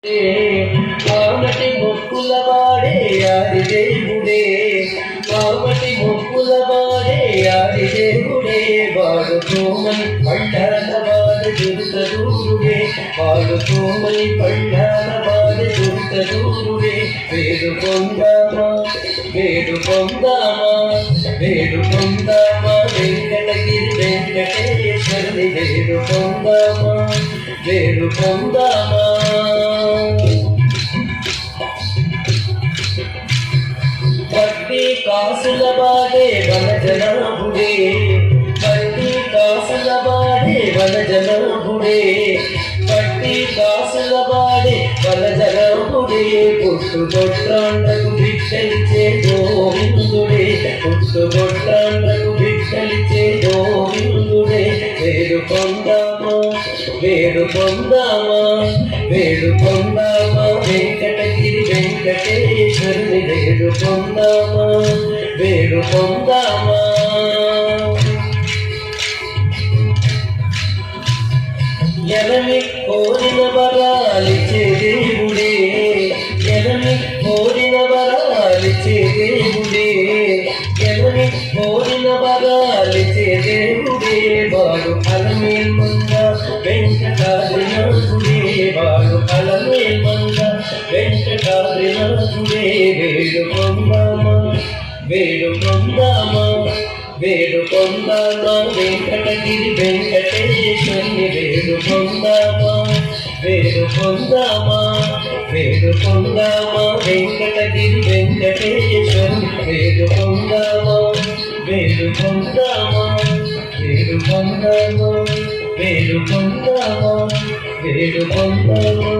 మామటి మొక్కుల వాడే ఆది దేవుడే, మామటి మొక్కుల వాడే ఆది దేవుడే, వాడు కోమని పళ్ళాల వాడు దుర్త దూరుడే, వాడు కోమని పళ్ళాల వాడు దుర్త దూరుడే. వేడు పొందామా వేడు పొందామా వేడు పొందామా వెంకటగిరి వెంకటేశ్వరుని వేడు పొందామా వేడు పొందామా. వడ్డీ కాసుల వాడే వనజనాభుడే, వడ్డీ కాసుల వాడే వనజనాభుడే, వడ్డీ కాసుల వాడే వనజనాభుడే. పుట్టుగొట్టాండకు భిక్షలిచ్చే గోవిందుడే, పుట్టుగొట్టాండకు భిక్షలిచ్చే గోవిందుడే. వేడు పొందామా వేడు పొందామా వేడు పొందామా వెంకటగిరి వెంకటేశ్వరుని వేడు పొందామా వేడు పొందామా. ఎనమి కోరిన వరాలిచ్చే దేవుడే, ఎనమి కోరిన వరాలిచ్చే దేవుడే, ఎనమి కోరిన వరాలిచ్చే దేవుడే. వాడు అలమేల్ మంగ వెంకటాద్రినాథుడే, వాడు అలమేల్ మంగ వెంకటాద్రినాథుడే. వేడు పొందామా వేడు పొందామా వేడు పొందామా వెంకటగిరి వెంకటేశ్వరుని వేడు పొందామా వేడు పొందామా వేడు పొందామా వెంకటగిరి వెంకటేశ్వరుని వేడు పొందామా వేడు పొందామా వేడు పొందామా వేడు పొందామా వేడు పొందామా.